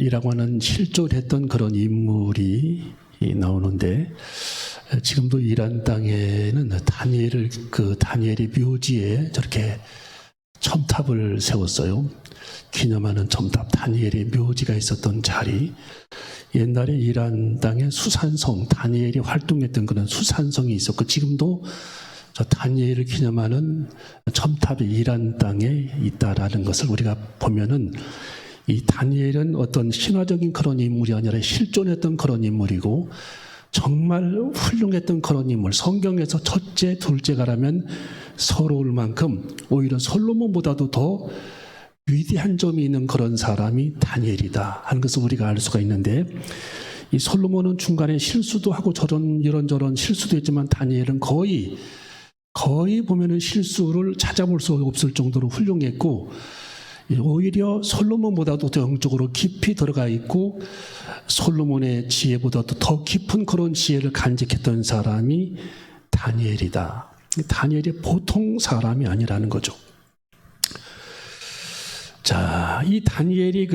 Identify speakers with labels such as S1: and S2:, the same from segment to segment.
S1: 다니엘이라고 하는 실존했던 그런 인물이 나오는데, 지금도 이란 땅에는 다니엘의 묘지에 저렇게 첨탑을 세웠어요. 기념하는 첨탑, 다니엘의 묘지가 있었던 자리. 옛날에 이란 땅에 수산성, 다니엘이 활동했던 그런 수산성이 있었고, 지금도 저 다니엘을 기념하는 첨탑이 이란 땅에 있다라는 것을 우리가 보면은, 이 다니엘은 어떤 신화적인 그런 인물이 아니라 실존했던 그런 인물이고, 정말 훌륭했던 그런 인물, 성경에서 첫째, 둘째가라면 서러울 만큼 오히려 솔로몬보다도 더 위대한 점이 있는 그런 사람이 다니엘이다 하는 것을 우리가 알 수가 있는데, 이 솔로몬은 중간에 실수도 하고 이런저런 실수도 했지만, 다니엘은 거의 보면은 실수를 찾아볼 수 없을 정도로 훌륭했고, 오히려 솔로몬보다도 더 영적으로 깊이 들어가 있고, 솔로몬의 지혜보다도 더 깊은 그런 지혜를 간직했던 사람이 다니엘이다. 다니엘이 보통 사람이 아니라는 거죠. 자, 이 다니엘이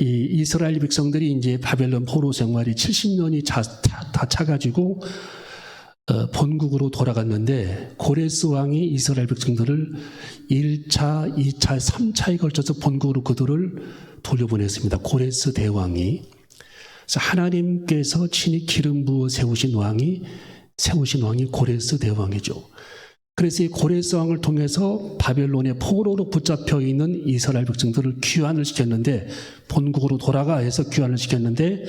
S1: 이 이스라엘 백성들이 이제 바벨론 포로 생활이 70년이 다 차가지고 본국으로 돌아갔는데, 고레스 왕이 이스라엘 백성들을 1차, 2차, 3차에 걸쳐서 본국으로 그들을 돌려보냈습니다. 고레스 대왕이. 그래서 하나님께서 친히 기름 부어 세우신 왕이 고레스 대왕이죠. 그래서 이 고레스 왕을 통해서 바벨론의 포로로 붙잡혀 있는 이스라엘 백성들을 귀환을 시켰는데, 본국으로 돌아가 해서 귀환을 시켰는데,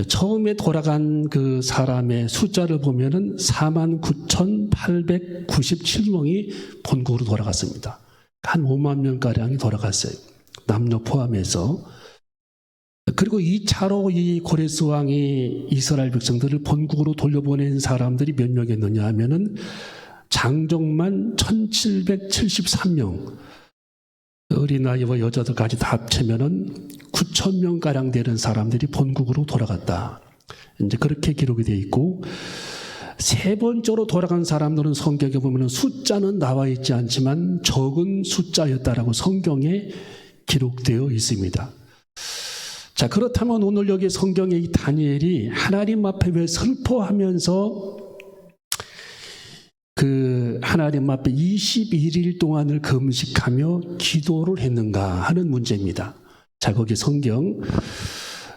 S1: 처음에 돌아간 그 사람의 숫자를 보면은 49,897명이 본국으로 돌아갔습니다. 한 5만 명가량이 돌아갔어요. 남녀 포함해서. 그리고 2차로 이 고레스 왕이 이스라엘 백성들을 본국으로 돌려보낸 사람들이 몇 명이었느냐 하면은, 장정만 1,773명, 어린아이와 여자들까지 다 합치면은 9,000명가량 되는 사람들이 본국으로 돌아갔다. 이제 그렇게 기록이 되어 있고, 세 번째로 돌아간 사람들은 성경에 보면 숫자는 나와 있지 않지만 적은 숫자였다라고 성경에 기록되어 있습니다. 자, 그렇다면 오늘 여기 성경에 이 다니엘이 하나님 앞에 왜 슬퍼하면서 하나님 앞에 21일 동안을 금식하며 기도를 했는가 하는 문제입니다. 자, 거기 성경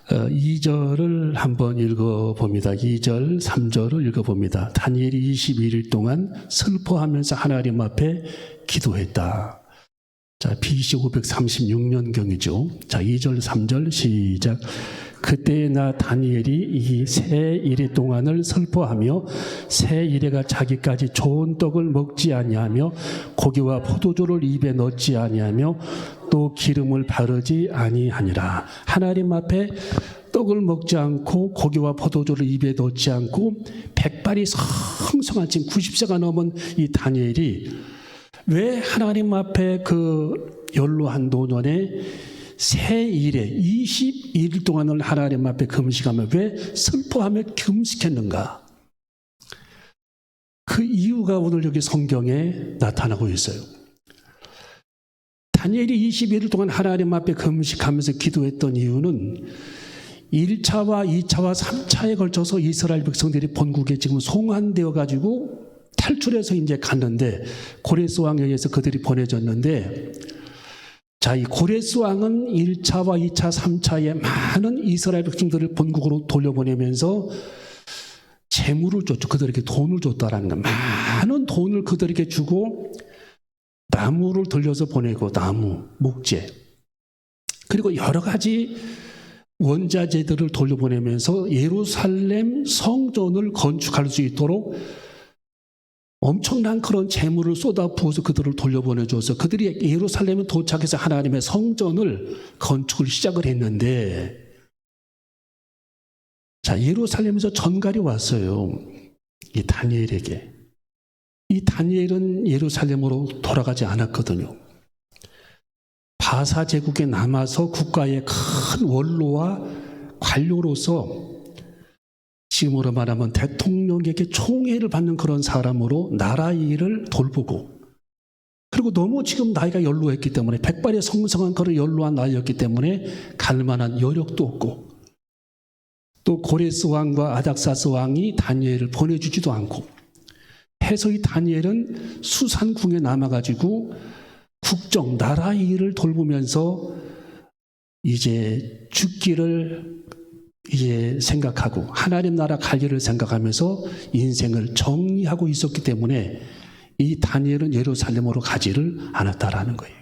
S1: 2절을 한번 읽어봅니다. 2절, 3절을 읽어봅니다. 다니엘이 21일 동안 슬퍼하면서 하나님 앞에 기도했다. 자, BC 536년경이죠. 자, 2절, 3절 시작. 그때 나 다니엘이 이 새 이래 동안을 슬퍼하며 새 이래가 자기까지 좋은 떡을 먹지 아니하며 고기와 포도주를 입에 넣지 아니하며 또 기름을 바르지 아니하니라. 하나님 앞에 떡을 먹지 않고 고기와 포도주를 입에 넣지 않고 백발이 성성한 지금 90세가 넘은 이 다니엘이 왜 하나님 앞에 연로한 노년에 새 일에 21일 동안을 하나님 앞에 금식하며 왜 슬퍼하며 금식했는가? 그 이유가 오늘 여기 성경에 나타나고 있어요. 다니엘이 21일 동안 하나님 앞에 금식하면서 기도했던 이유는 1차와 2차와 3차에 걸쳐서 이스라엘 백성들이 본국에 지금 송환되어 가지고 탈출해서 이제 갔는데, 고레스 왕에 의해서 그들이 보내졌는데, 자, 이 고레스 왕은 1차와 2차, 3차에 많은 이스라엘 백성들을 본국으로 돌려보내면서 재물을 줬죠. 그들에게 돈을 줬다라는 거. 많은 돈을 그들에게 주고 나무를 들려서 보내고, 나무, 목재, 그리고 여러 가지 원자재들을 돌려보내면서 예루살렘 성전을 건축할 수 있도록 엄청난 그런 재물을 쏟아부어서 그들을 돌려보내줘서 그들이 예루살렘에 도착해서 하나님의 성전을 건축을 시작을 했는데, 자, 예루살렘에서 전갈이 왔어요. 이 다니엘에게. 이 다니엘은 예루살렘으로 돌아가지 않았거든요. 바사 제국에 남아서 국가의 큰 원로와 관료로서, 지금으로 말하면 대통령에게 총애를 받는 그런 사람으로 나라 일을 돌보고, 그리고 너무 지금 나이가 연로했기 때문에 백발의 성성한 그런 연로한 나이였기 때문에 갈 만한 여력도 없고 또 고레스 왕과 아닥사스 왕이 다니엘을 보내주지도 않고 해서 이 다니엘은 수산궁에 남아가지고 국정, 나라 일을 돌보면서 이제 죽기를 이제 생각하고 하나님 나라 갈 일을 생각하면서 인생을 정리하고 있었기 때문에 이 다니엘은 예루살렘으로 가지를 않았다라는 거예요.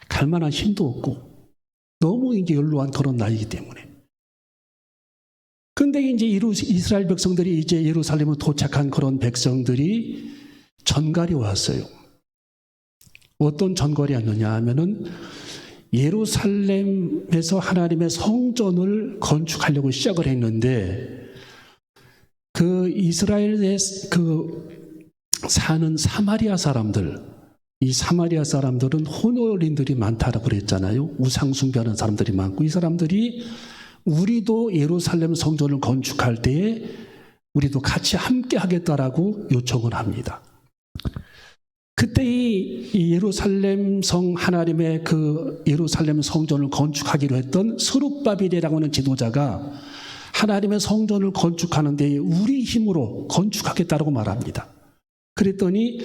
S1: 갈 만한 힘도 없고 너무 이제 연로한 그런 나이이기 때문에. 근데 이제 이스라엘 백성들이 이제 예루살렘에 도착한 그런 백성들이 전갈이 왔어요. 어떤 전갈이었느냐 하면은 예루살렘에서 하나님의 성전을 건축하려고 시작을 했는데 그 이스라엘에 사는 사마리아 사람들, 이 사마리아 사람들은 호노린들이 많다라고 그랬잖아요. 우상 숭배하는 사람들이 많고 이 사람들이 우리도 예루살렘 성전을 건축할 때에 우리도 같이 함께 하겠다라고 요청을 합니다. 그때 이 예루살렘 성 하나님의 그 예루살렘 성전을 건축하기로 했던 스룹바벨이라고 하는 지도자가 하나님의 성전을 건축하는 데에 우리 힘으로 건축하겠다라고 말합니다. 그랬더니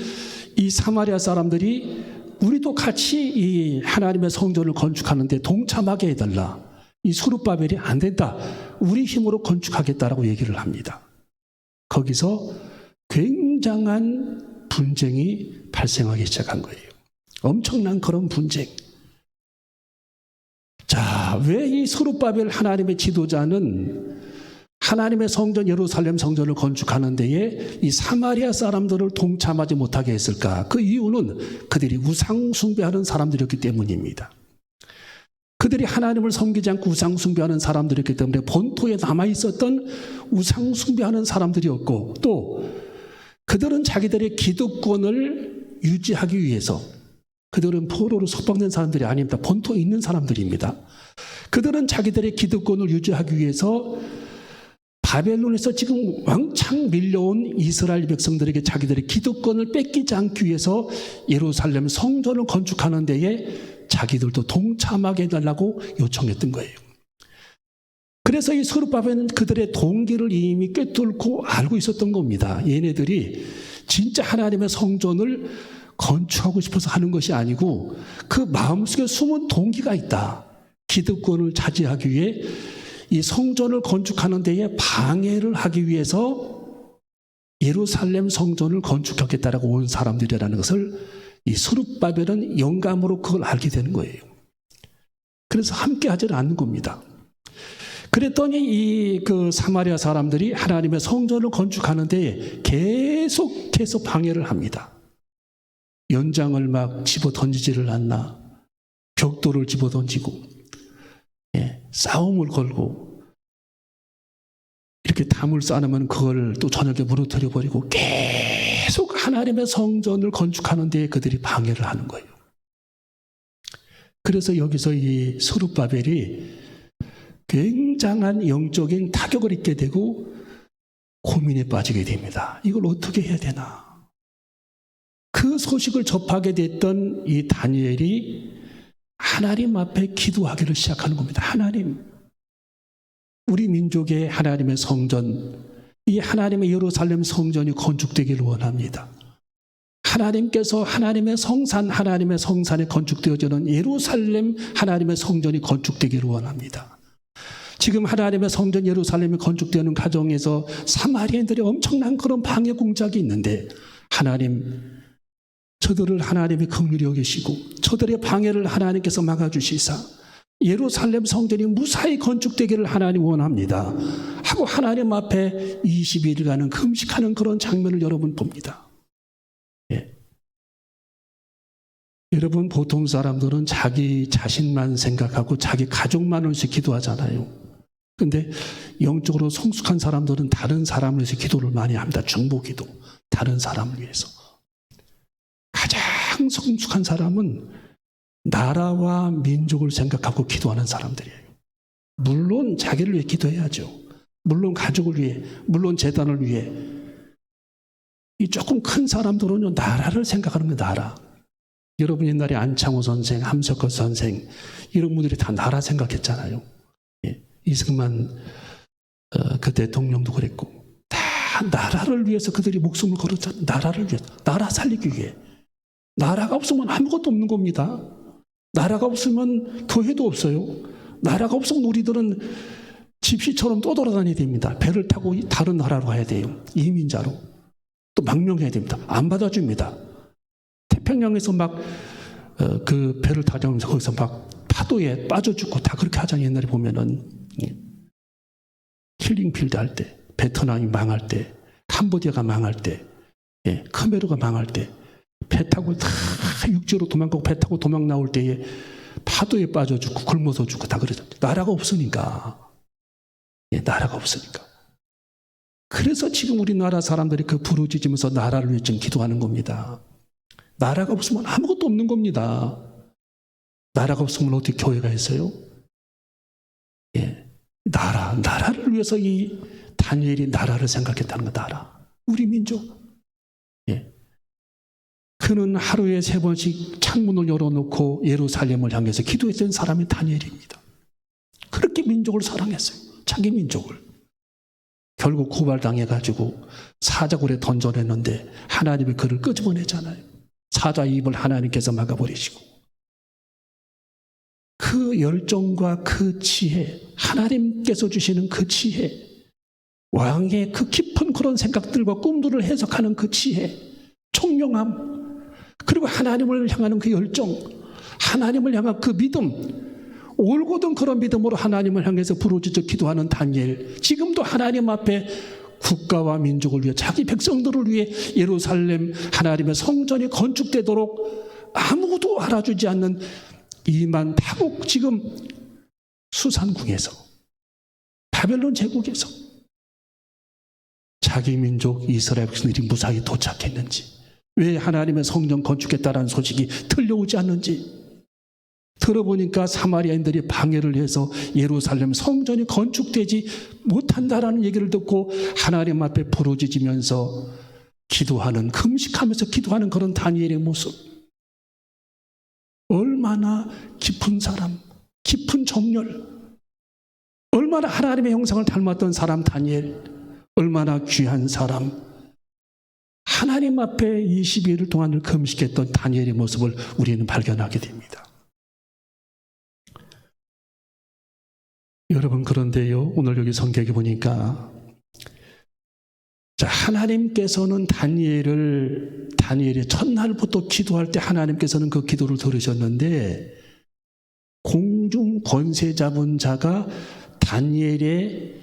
S1: 이 사마리아 사람들이 우리도 같이 이 하나님의 성전을 건축하는 데 동참하게 해달라. 이 스룹바벨이 안 된다. 우리 힘으로 건축하겠다라고 얘기를 합니다. 거기서 굉장한 분쟁이 발생하기 시작한 거예요. 엄청난 그런 분쟁. 자, 왜 이 스룹바벨 하나님의 지도자는 하나님의 성전 예루살렘 성전을 건축하는 데에 이 사마리아 사람들을 동참하지 못하게 했을까? 그 이유는 그들이 우상 숭배하는 사람들이었기 때문입니다. 그들이 하나님을 섬기지 않고 우상 숭배하는 사람들이었기 때문에 본토에 남아있었던 우상 숭배하는 사람들이었고 또 그들은 자기들의 기득권을 유지하기 위해서 그들은 포로로 속박된 사람들이 아닙니다. 본토에 있는 사람들입니다. 그들은 자기들의 기득권을 유지하기 위해서 바벨론에서 지금 왕창 밀려온 이스라엘 백성들에게 자기들의 기득권을 뺏기지 않기 위해서 예루살렘 성전을 건축하는 데에 자기들도 동참하게 해달라고 요청했던 거예요. 그래서 이 스룹바벨은 그들의 동기를 이미 꿰뚫고 알고 있었던 겁니다. 얘네들이 진짜 하나님의 성전을 건축하고 싶어서 하는 것이 아니고 그 마음속에 숨은 동기가 있다. 기득권을 차지하기 위해 이 성전을 건축하는 데에 방해를 하기 위해서 예루살렘 성전을 건축하겠다라고 온 사람들이라는 것을 이 스룹바벨은 영감으로 그걸 알게 되는 거예요. 그래서 함께 하지는 않는 겁니다. 그랬더니 이 그 사마리아 사람들이 하나님의 성전을 건축하는 데에 계속해서 방해를 합니다. 연장을 막 집어 던지지를 않나, 벽돌을 집어 던지고, 싸움을 걸고, 이렇게 담을 쌓으면 그걸 또 저녁에 무너뜨려 버리고 계속 하나님의 성전을 건축하는 데에 그들이 방해를 하는 거예요. 그래서 여기서 이 스룹바벨이 굉장한 영적인 타격을 입게 되고 고민에 빠지게 됩니다. 이걸 어떻게 해야 되나? 그 소식을 접하게 됐던 이 다니엘이 하나님 앞에 기도하기를 시작하는 겁니다. 하나님, 우리 민족의 하나님의 성전, 이 하나님의 예루살렘 성전이 건축되기를 원합니다. 하나님께서 하나님의 성산에 건축되어지는 예루살렘 하나님의 성전이 건축되기를 원합니다. 지금 하나님의 성전 예루살렘이 건축되는 과정에서 사마리아인들이 엄청난 그런 방해 공작이 있는데 하나님, 저들을 하나님이 긍휼히 여기시고 저들의 방해를 하나님께서 막아주시사 예루살렘 성전이 무사히 건축되기를 하나님 원합니다 하고 하나님 앞에 20일간은 금식하는 그런 장면을 여러분 봅니다. 여러분, 보통 사람들은 자기 자신만 생각하고 자기 가족만을 위해서 기도하잖아요. 근데 영적으로 성숙한 사람들은 다른 사람을 위해서 기도를 많이 합니다. 중보기도, 다른 사람을 위해서. 가장 성숙한 사람은 나라와 민족을 생각하고 기도하는 사람들이에요. 물론 자기를 위해 기도해야죠. 물론 가족을 위해, 물론 재단을 위해. 이 조금 큰 사람들은요, 나라를 생각하는 거예요, 나라. 여러분 옛날에 안창호 선생, 함석헌 선생 이런 분들이 다 나라 생각했잖아요. 예. 이승만 그 대통령도 그랬고 다 나라를 위해서 그들이 목숨을 걸었잖아요. 나라를 위해서, 나라 살리기 위해. 나라가 없으면 아무것도 없는 겁니다. 나라가 없으면 교회도 없어요. 나라가 없으면 우리들은 집시처럼 떠돌아다녀야 됩니다. 배를 타고 다른 나라로 가야 돼요. 이민자로. 또 망명해야 됩니다. 안 받아줍니다. 태평양에서 막 그 배를 타자면서 거기서 막 파도에 빠져 죽고 다 그렇게 하잖아요. 옛날에 보면은 킬링필드 할 때, 베트남이 망할 때, 캄보디아가 망할 때, 예, khme르가 망할 때, 배 타고 다 육지로 도망가고 배 타고 도망 나올 때에 파도에 빠져 죽고 굶어서 죽고 다 그러죠. 나라가 없으니까. 예, 나라가 없으니까. 그래서 지금 우리나라 사람들이 그 부르짖으면서 나라를 위해 지금 기도하는 겁니다. 나라가 없으면 아무것도 없는 겁니다. 나라가 없으면 어떻게 교회가 있어요? 예, 나라를 위해서 이 다니엘이 나라를 생각했다는 거, 나라. 우리 민족. 예. 그는 하루에 3번씩 창문을 열어놓고 예루살렘을 향해서 기도했던 사람이 다니엘입니다. 그렇게 민족을 사랑했어요. 자기 민족을. 결국 고발당해가지고 사자굴에 던져냈는데 하나님이 그를 끄집어내잖아요. 사자의 입을 하나님께서 막아버리시고. 그 열정과 그 지혜, 하나님께서 주시는 그 지혜, 왕의 그 깊은 그런 생각들과 꿈들을 해석하는 그 지혜, 총명함, 그리고 하나님을 향하는 그 열정, 하나님을 향한 그 믿음, 올곧은 그런 믿음으로 하나님을 향해서 부르짖어 기도하는 다니엘, 지금도 하나님 앞에 국가와 민족을 위해, 자기 백성들을 위해 예루살렘 하나님의 성전이 건축되도록 아무도 알아주지 않는 이만 타국, 지금 수산궁에서, 바벨론 제국에서 자기 민족 이스라엘 백성들이 무사히 도착했는지, 왜 하나님의 성전 건축했다는 소식이 들려오지 않는지 들어보니까 사마리아인들이 방해를 해서 예루살렘 성전이 건축되지 못한다라는 얘기를 듣고 하나님 앞에 부르짖으면서 기도하는, 금식하면서 기도하는 그런 다니엘의 모습. 얼마나 깊은 사람, 깊은 정열, 얼마나 하나님의 형상을 닮았던 사람 다니엘, 얼마나 귀한 사람, 하나님 앞에 22일 동안을 금식했던 다니엘의 모습을 우리는 발견하게 됩니다. 여러분, 그런데요, 오늘 여기 성경에 보니까 하나님께서는 다니엘이 첫날부터 기도할 때 하나님께서는 그 기도를 들으셨는데, 공중 권세 잡은 자가 다니엘의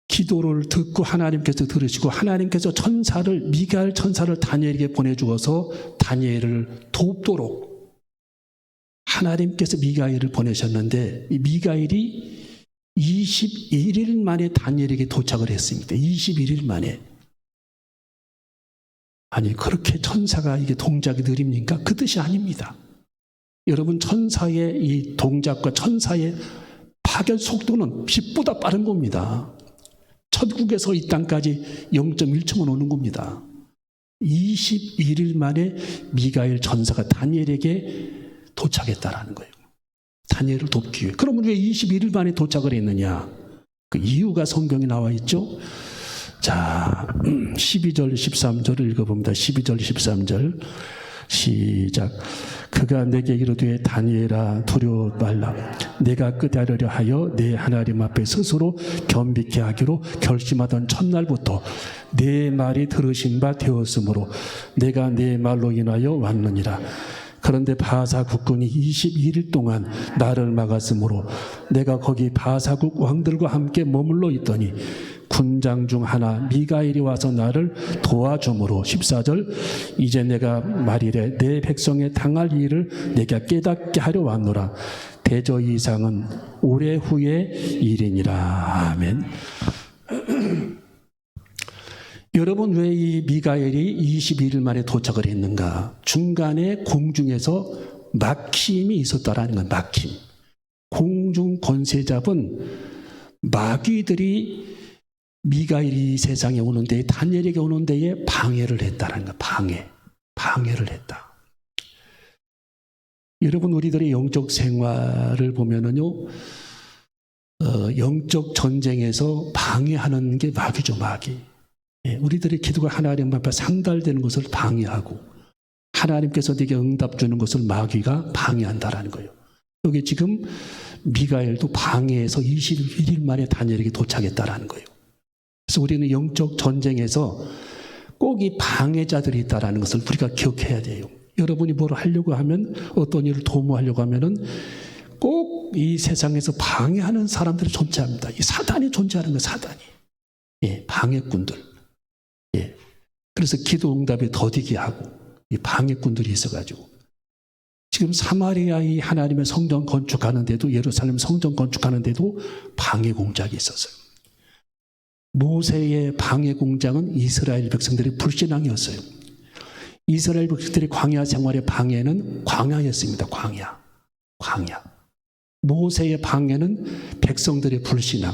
S1: 기도를 듣고 하나님께서 들으시고, 하나님께서 미가엘 천사를 다니엘에게 보내주어서 다니엘을 돕도록 하나님께서 미가엘을 보내셨는데, 이 미가엘이 21일 만에 다니엘에게 도착을 했습니다. 21일 만에. 아니, 그렇게 천사가 이게 동작이 느립니까? 그 뜻이 아닙니다. 여러분, 천사의 이 동작과 천사의 파견 속도는 빛보다 빠른 겁니다. 천국에서 이 땅까지 0.1초만 오는 겁니다. 21일 만에 미가엘 천사가 다니엘에게 도착했다라는 거예요. 다니엘을 돕기 위해. 그러면 왜 21일 만에 도착을 했느냐? 그 이유가 성경에 나와 있죠. 자, 12절 13절을 읽어봅니다. 12절 13절 시작. 그가 내게 이르되 다니엘아 두려워 말라. 내가 끄다르려 하여 내 하나님 앞에 스스로 겸비케 하기로 결심하던 첫날부터 내 말이 들으신 바 되었으므로 내가 내 말로 인하여 왔느니라. 그런데 바사 국군이 22일 동안 나를 막았으므로 내가 거기 바사국 왕들과 함께 머물러 있더니 군장 중 하나 미가엘이 와서 나를 도와주므로 14절 이제 내가 말이래 내 백성에 당할 일을 내가 깨닫게 하려 왔노라. 대저 이상은 오래 후의 일이니라. 아멘. 여러분, 왜 이 미가엘이 21일 만에 도착을 했는가? 중간에 공중에서 막힘이 있었다라는 건 막힘. 공중 권세 잡은 마귀들이 미가엘이 세상에 오는 데에, 다니엘에게 오는 데에 방해를 했다라는 거. 방해를 했다. 여러분, 우리들의 영적 생활을 보면은요, 영적 전쟁에서 방해하는 게 마귀죠, 마귀. 예, 우리들의 기도가 하나님 앞에 상달되는 것을 방해하고 하나님께서 내게 응답 주는 것을 마귀가 방해한다라는 거예요. 여기 지금 미가엘도 방해해서 21일 만에 다니엘에게 도착했다라는 거예요. 그래서 우리는 영적 전쟁에서 꼭 이 방해자들이 있다라는 것을 우리가 기억해야 돼요. 여러분이 뭘 하려고 하면, 어떤 일을 도모하려고 하면은 꼭 이 세상에서 방해하는 사람들이 존재합니다. 이 사단이 존재하는 거예요, 사단이. 예, 방해꾼들. 예. 그래서 기도 응답에 더디게 하고, 이 방해꾼들이 있어가지고. 지금 사마리아의 하나님의 성전 건축하는데도, 예루살렘 성전 건축하는데도 방해 공작이 있었어요. 모세의 방해 공작은 이스라엘 백성들의 불신앙이었어요. 이스라엘 백성들의 광야 생활의 방해는 광야였습니다. 광야. 모세의 방해는 백성들의 불신앙.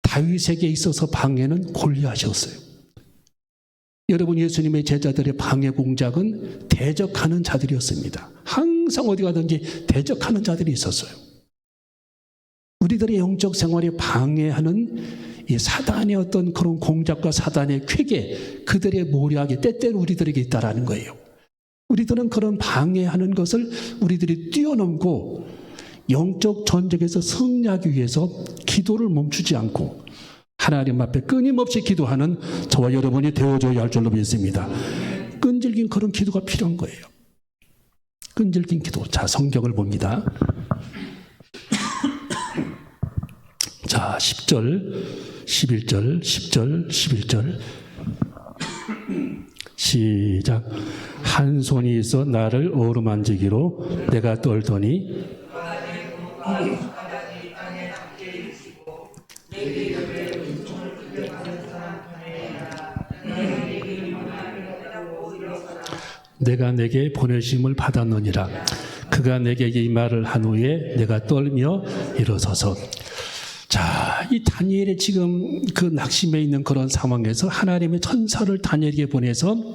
S1: 다윗에게 있어서 방해는 골리앗이었어요. 여러분, 예수님의 제자들의 방해 공작은 대적하는 자들이었습니다. 항상 어디 가든지 대적하는 자들이 있었어요. 우리들의 영적 생활에 방해하는 이 사단의 어떤 그런 공작과 사단의 쾌계, 그들의 모략이 때때로 우리들에게 있다라는 거예요. 우리들은 그런 방해하는 것을 우리들이 뛰어넘고 영적 전쟁에서 승리하기 위해서 기도를 멈추지 않고 하나님 앞에 끊임없이 기도하는 저와 여러분이 되어줘야 할 줄로 믿습니다. 끈질긴 그런 기도가 필요한 거예요. 끈질긴 기도. 자, 성경을 봅니다. 자, 10절, 11절, 10절, 11절. 시작. 한 손이 있어 나를 어루만지기로 내가 떨더니 내가 내게 보내심을 받았느니라. 그가 내게 이 말을 한 후에 내가 떨며 일어서서. 자, 이 다니엘의 지금 그 낙심해 있는 그런 상황에서 하나님의 천사를 다니엘에게 보내서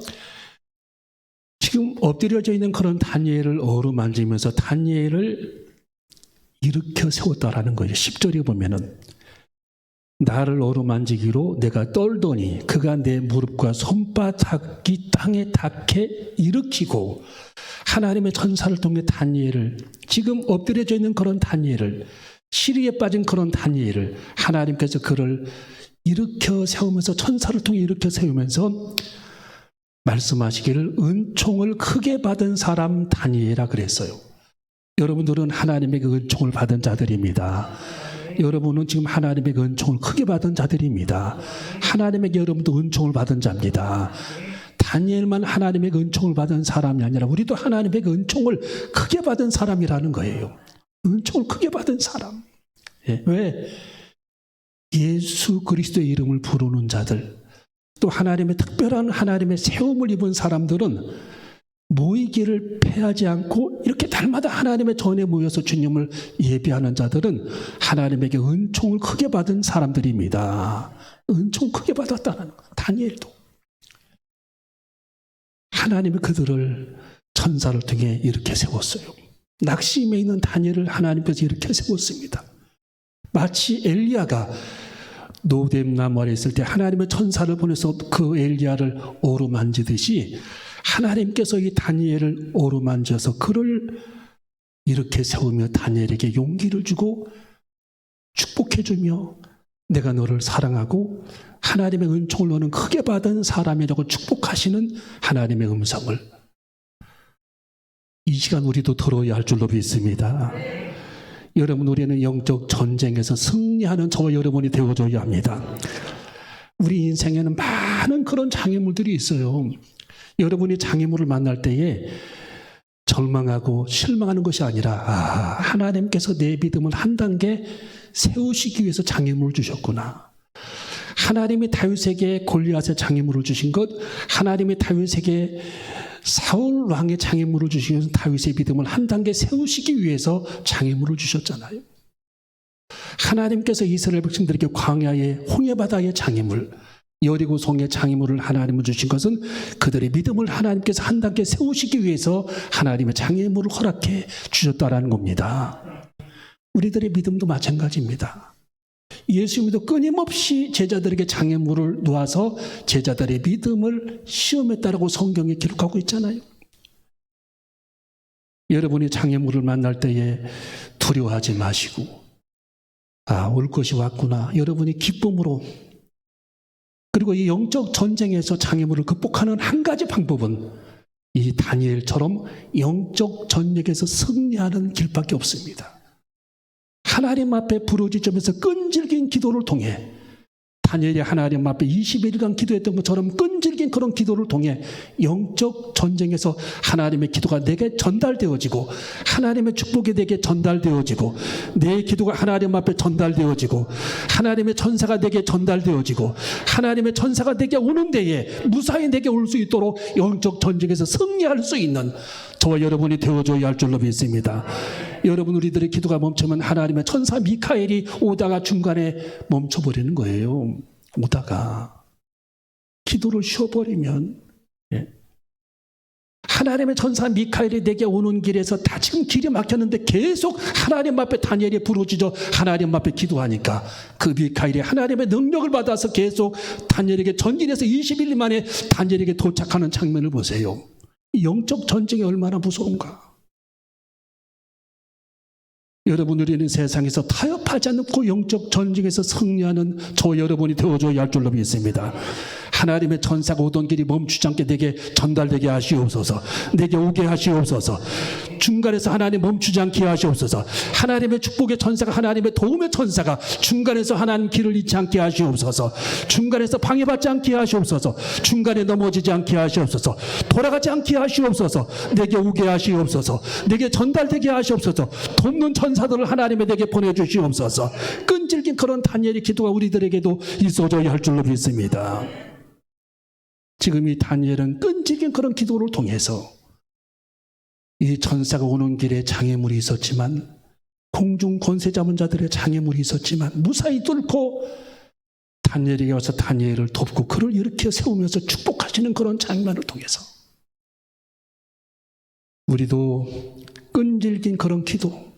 S1: 지금 엎드려져 있는 그런 다니엘을 어루만지면서 다니엘을 일으켜 세웠다라는 거예요. 10절에 보면은 나를 어루만지기로 내가 떨더니 그가 내 무릎과 손바닥이 땅에 닿게 일으키고, 하나님의 천사를 통해 다니엘을, 지금 엎드려져 있는 그런 다니엘을, 시리에 빠진 그런 다니엘을 하나님께서 그를 일으켜 세우면서, 천사를 통해 일으켜 세우면서 말씀하시기를 은총을 크게 받은 사람 다니엘이라 그랬어요. 여러분들은 하나님에게 은총을 받은 자들입니다. 여러분은 지금 하나님에게 은총을 크게 받은 자들입니다. 하나님에게 여러분도 은총을 받은 자입니다. 다니엘만 하나님에게 은총을 받은 사람이 아니라 우리도 하나님에게 은총을 크게 받은 사람이라는 거예요. 은총을 크게 받은 사람. 예. 왜? 예수 그리스도의 이름을 부르는 자들, 또 하나님의 특별한 하나님의 세움을 입은 사람들은 모이기를 패하지 않고 이렇게 날마다 하나님의 전에 모여서 주님을 예배하는 자들은 하나님에게 은총을 크게 받은 사람들입니다. 은총 크게 받았다는 거예요. 다니엘도. 하나님이 그들을 천사를 통해 이렇게 세웠어요. 낙심에 있는 다니엘을 하나님께서 이렇게 세웠습니다. 마치 엘리야가 노뎀나무 아래 있을 때 하나님의 천사를 보내서 그 엘리야를 어루만지듯이 하나님께서 이 다니엘을 어루만져서 그를 이렇게 세우며 다니엘에게 용기를 주고 축복해주며 내가 너를 사랑하고 하나님의 은총을 너는 크게 받은 사람이라고 축복하시는 하나님의 음성을 이 시간 우리도 들어야 할 줄로 믿습니다. 여러분, 우리는 영적 전쟁에서 승리하는 저와 여러분이 되어줘야 합니다. 우리 인생에는 많은 그런 장애물들이 있어요. 여러분이 장애물을 만날 때에 절망하고 실망하는 것이 아니라 하나님께서 내 믿음을 한 단계 세우시기 위해서 장애물을 주셨구나. 하나님이 다윗에게 골리앗의 장애물을 주신 것, 하나님이 다윗에게 사울 왕의 장애물을 주시면서 다윗의 믿음을 한 단계 세우시기 위해서 장애물을 주셨잖아요. 하나님께서 이스라엘 백성들에게 광야의 홍해 바다의 장애물, 여리고성의 장애물을 하나님은 주신 것은 그들의 믿음을 하나님께서 한 단계 세우시기 위해서 하나님의 장애물을 허락해 주셨다라는 겁니다. 우리들의 믿음도 마찬가지입니다. 예수님도 끊임없이 제자들에게 장애물을 놓아서 제자들의 믿음을 시험했다라고 성경에 기록하고 있잖아요. 여러분이 장애물을 만날 때에 두려워하지 마시고, 올 것이 왔구나. 여러분이 기쁨으로, 그리고 이 영적 전쟁에서 장애물을 극복하는 한 가지 방법은 이 다니엘처럼 영적 전쟁에서 승리하는 길밖에 없습니다. 하나님 앞에 부르짖으면서 끈질긴 기도를 통해, 다니엘이 하나님 앞에 21일간 기도했던 것처럼 끈질긴 그런 기도를 통해 영적 전쟁에서 하나님의 기도가 내게 전달되어지고, 하나님의 축복이 내게 전달되어지고, 내 기도가 하나님 앞에 전달되어지고, 하나님의 전사가 내게 전달되어지고, 하나님의 전사가 내게 오는 데에 무사히 내게 올 수 있도록 영적 전쟁에서 승리할 수 있는 저와 여러분이 되어줘야 할 줄로 믿습니다. 여러분, 우리들의 기도가 멈추면 하나님의 천사 미카엘이 오다가 중간에 멈춰버리는 거예요. 오다가 기도를 쉬어버리면, 하나님의 천사 미카엘이 내게 오는 길에서 다 지금 길이 막혔는데 계속 하나님 앞에 다니엘이 부르짖어 하나님 앞에 기도하니까 그 미카엘이 하나님의 능력을 받아서 계속 다니엘에게 전진해서 21일 만에 다니엘에게 도착하는 장면을 보세요. 영적 전쟁이 얼마나 무서운가. 여러분, 우리는 세상에서 타협하지 않고 영적 전쟁에서 승리하는 저 여러분이 되어줘야 할 줄로 믿습니다. 하나님의 전사가 오던 길이 멈추지 않게 내게 전달되게 하시옵소서. 내게 오게 하시옵소서. 중간에서 하나님 멈추지 않게 하시옵소서. 하나님의 축복의 전사가, 하나님의 도움의 전사가 중간에서 하나님 길을 잃지 않게 하시옵소서. 중간에서 방해받지 않게 하시옵소서. 중간에 넘어지지 않게 하시옵소서. 돌아가지 않게 하시옵소서. 내게 오게 하시옵소서. 내게 전달되게 하시옵소서. 돕는 전사들을 하나님의 내게 보내주시옵소서. 끈질긴 그런 다니엘의 기도가 우리들에게도 있어져야 할 줄로 믿습니다. 지금 이 다니엘은 끈질긴 그런 기도를 통해서 이 전사가 오는 길에 장애물이 있었지만, 공중 권세 잡은 자들의 장애물이 있었지만 무사히 뚫고 다니엘에게 와서 다니엘을 돕고 그를 일으켜 세우면서 축복하시는 그런 장면을 통해서 우리도 끈질긴 그런 기도,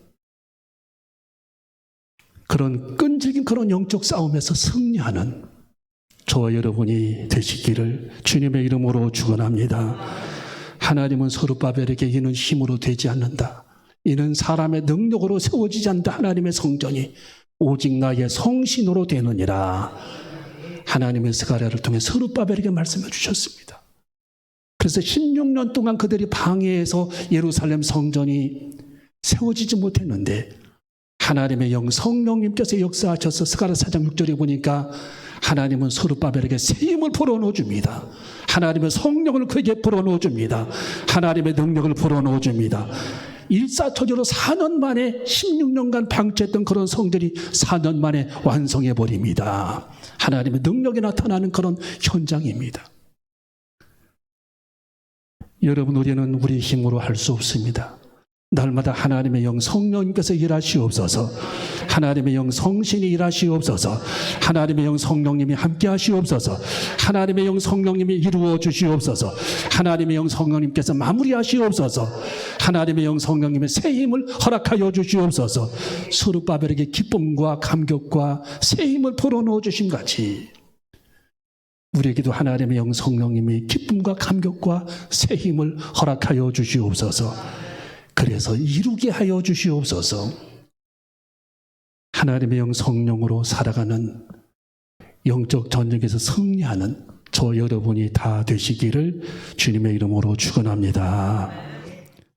S1: 그런 끈질긴 그런 영적 싸움에서 승리하는 저와 여러분이 되시기를 주님의 이름으로 축원합니다. 하나님은 서룹바벨에게 이는 힘으로 되지 않는다, 이는 사람의 능력으로 세워지지 않는다. 하나님의 성전이 오직 나의 성신으로 되느니라. 하나님의 스가랴를 통해 서룹바벨에게 말씀해 주셨습니다. 그래서 16년 동안 그들이 방해해서 예루살렘 성전이 세워지지 못했는데 하나님의 영 성령님께서 역사하셔서 스가랴 4장 6절에 보니까 하나님은 서룹바벨에게 새 힘을 불어넣어 줍니다. 하나님의 성령을 그에게 불어넣어 줍니다. 하나님의 능력을 불어넣어 줍니다. 일사천리로 4년 만에 16년간 방치했던 그런 성전이 4년 만에 완성해 버립니다. 하나님의 능력이 나타나는 그런 현장입니다. 여러분, 우리는 우리 힘으로 할 수 없습니다. 날마다 하나님의 영 성령님께서 일하시옵소서. 하나님의 영 성신이 일하시옵소서. 하나님의 영 성령님이 함께 하시옵소서. 하나님의 영 성령님이 이루어 주시옵소서. 하나님의 영 성령님께서 마무리하시옵소서. 하나님의 영 성령님의 새 힘을 허락하여 주시옵소서. 서룹바벨에게 기쁨과 감격과 새 힘을 불어넣어 주신 같이 우리에게도 하나님의 영 성령님이 기쁨과 감격과 새 힘을 허락하여 주시옵소서. 그래서 이루게 하여 주시옵소서. 하나님의 영 성령으로 살아가는 영적 전쟁에서 승리하는 저 여러분이 다 되시기를 주님의 이름으로 축원합니다.